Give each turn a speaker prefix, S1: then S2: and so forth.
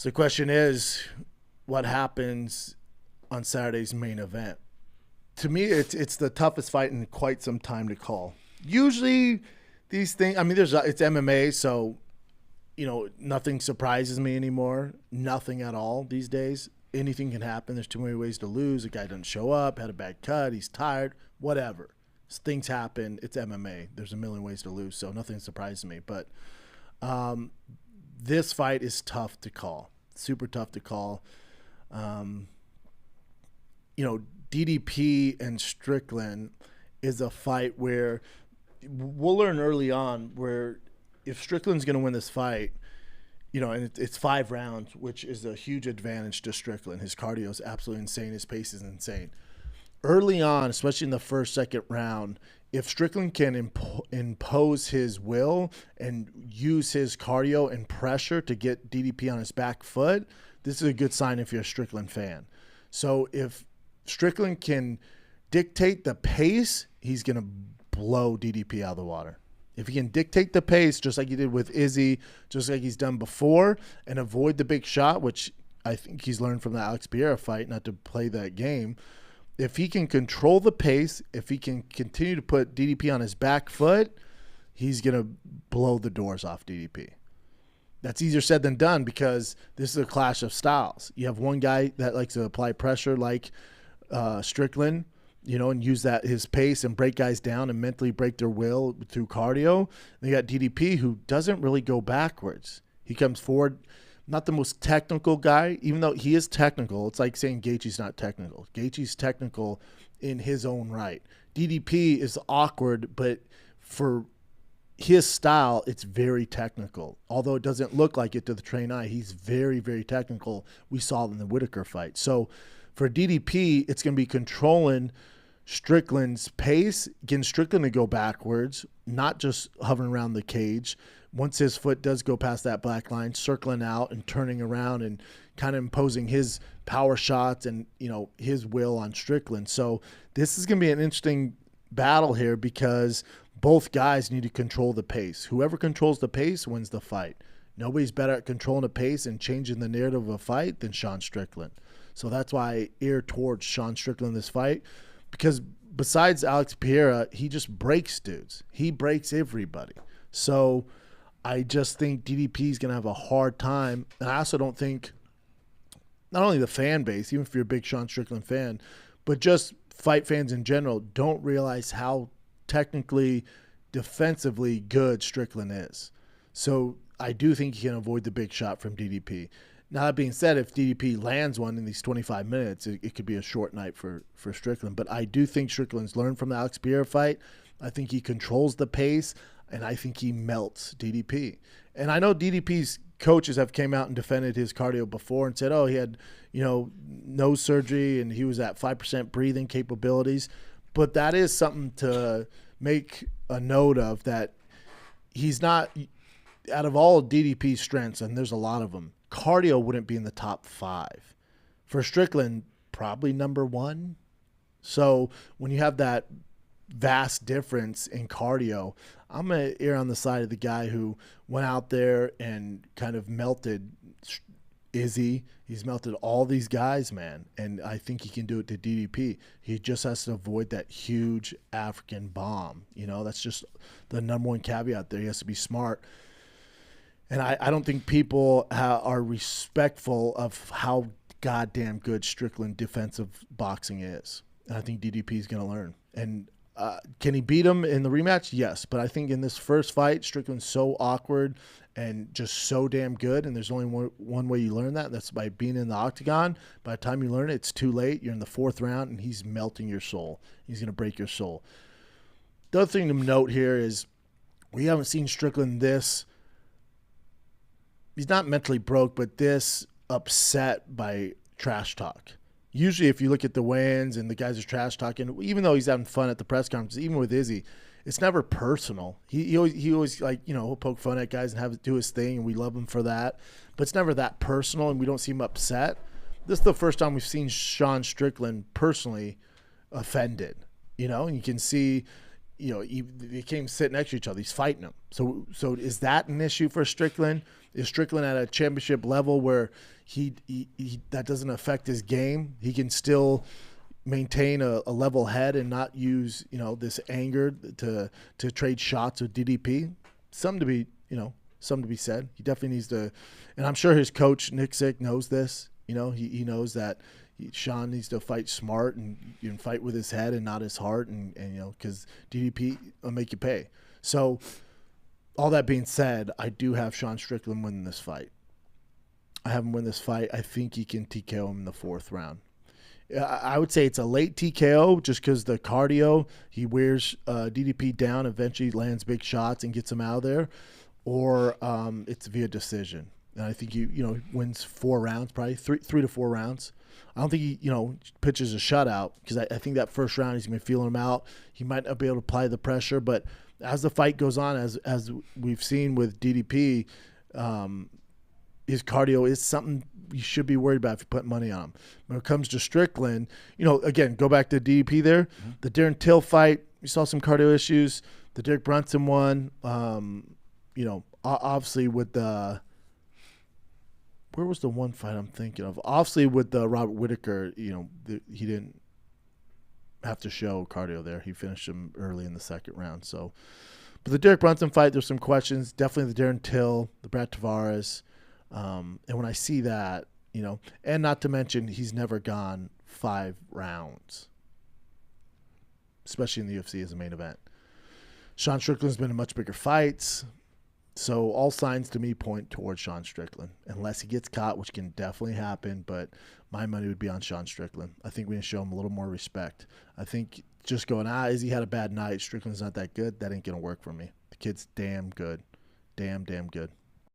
S1: So the question is, what happens on Saturday's main event? To me, it's the toughest fight in quite some time to call. Usually, these things. I mean, it's MMA, so nothing surprises me anymore. Nothing at all these days. Anything can happen. There's too many ways to lose. A guy doesn't show up, had a bad cut, he's tired, whatever. Things happen. It's MMA. There's a million ways to lose, so nothing surprises me. But this fight is tough to call. Super tough to call. DDP and Strickland is a fight where we'll learn early on where if Strickland's going to win this fight, and it's 5 rounds, which is a huge advantage to Strickland. His cardio is absolutely insane. His pace is insane. Early on, especially in the first, second round, if Strickland can impose his will and use his cardio and pressure to get DDP on his back foot, this is a good sign if you're a Strickland fan. So if Strickland can dictate the pace, he's going to blow DDP out of the water. If he can dictate the pace, just like he did with Izzy, just like he's done before, and avoid the big shot, which I think he's learned from the Alex Pereira fight, not to play that game. If he can control the pace, if he can continue to put DDP on his back foot, he's going to blow the doors off DDP. That's easier said than done because this is a clash of styles. You have one guy that likes to apply pressure like Strickland, and use his pace and break guys down and mentally break their will through cardio. And you got DDP who doesn't really go backwards. He comes forward, not the most technical guy, even though he is technical. It's like saying Gaethje's not technical. Gaethje's technical in his own right. DDP is awkward, but for his style, it's very technical. Although it doesn't look like it to the trained eye, he's very, very technical. We saw it in the Whitaker fight. So for DDP, it's going to be controlling Strickland's pace, getting Strickland to go backwards, not just hovering around the cage. Once his foot does go past that black line, circling out and turning around and kind of imposing his power shots and, his will on Strickland. So this is going to be an interesting battle here because both guys need to control the pace. Whoever controls the pace wins the fight. Nobody's better at controlling the pace and changing the narrative of a fight than Sean Strickland. So that's why I err towards Sean Strickland in this fight. Because besides Alex Pereira, he just breaks dudes. He breaks everybody. So I just think DDP is going to have a hard time. And I also don't think not only the fan base, even if you're a big Sean Strickland fan, but just fight fans in general don't realize how technically, defensively good Strickland is. So I do think he can avoid the big shot from DDP. Now, that being said, if DDP lands one in these 25 minutes, it could be a short night for Strickland. But I do think Strickland's learned from the Alex Pereira fight. I think he controls the pace, and I think he melts DDP. And I know DDP's coaches have came out and defended his cardio before and said, oh, he had, nose surgery and he was at 5% breathing capabilities. But that is something to make a note of, that he's not, out of all DDP's strengths, and there's a lot of them, cardio wouldn't be in the top 5. For Strickland, probably number 1. So when you have that vast difference in cardio, I'm going to err on the side of the guy who went out there and kind of melted Izzy. He's melted all these guys, man. And I think he can do it to DDP. He just has to avoid that huge African bomb. That's just the number one caveat there. He has to be smart. And I don't think people are respectful of how goddamn good Strickland defensive boxing is. And I think DDP is going to learn. And can he beat him in the rematch? Yes. But I think in this first fight, Strickland's so awkward and just so damn good. And there's only one way you learn that. That's by being in the octagon. By the time you learn it, it's too late. You're in the 4th round, and he's melting your soul. He's going to break your soul. The other thing to note here is we haven't seen Strickland this. He's not mentally broke, but this upset by trash talk. Usually if you look at the weigh-ins and the guys are trash talking, even though he's having fun at the press conference, even with Izzy, it's never personal. He always he'll poke fun at guys and have it do his thing, and we love him for that. But it's never that personal, and we don't see him upset. This is the first time we've seen Sean Strickland personally offended, and you can see, they came sit next to each other. He's fighting him. So is that an issue for Strickland? Is Strickland at a championship level where he that doesn't affect his game? He can still maintain a level head and not use, this anger to trade shots with DDP. Something to be said. He definitely needs to, and I'm sure his coach Nick Sick knows this. He knows that Sean needs to fight smart and fight with his head and not his heart, and because DDP will make you pay. So all that being said, I do have Sean Strickland winning this fight. I have him win this fight. I think he can TKO him in the 4th round. I would say it's a late TKO just because the cardio, he wears DDP down, eventually lands big shots and gets him out of there, or it's via decision. And I think he wins 4 rounds, probably 3 to 4 rounds. I don't think he pitches a shutout because I think that first round he's going to be feeling him out. He might not be able to apply the pressure, but as the fight goes on, as we've seen with DDP, his cardio is something you should be worried about if you put money on him. When it comes to Strickland, again, go back to DDP there. Mm-hmm. The Darren Till fight, we saw some cardio issues. The Derek Brunson one, obviously with the – where was the one fight I'm thinking of? Obviously with the Robert Whittaker, he didn't have to show cardio there. He finished him early in the 2nd round. So, but the Derek Brunson fight, there's some questions. Definitely the Darren Till, the Brad Tavares. And when I see that, and not to mention he's never gone 5 rounds, especially in the UFC as a main event. Sean Strickland's been in much bigger fights. So all signs to me point towards Sean Strickland, unless he gets caught, which can definitely happen. But my money would be on Sean Strickland. I think we need to show him a little more respect. I think just going, Izzy had a bad night, Strickland's not that good, that ain't going to work for me. The kid's damn good. Damn good.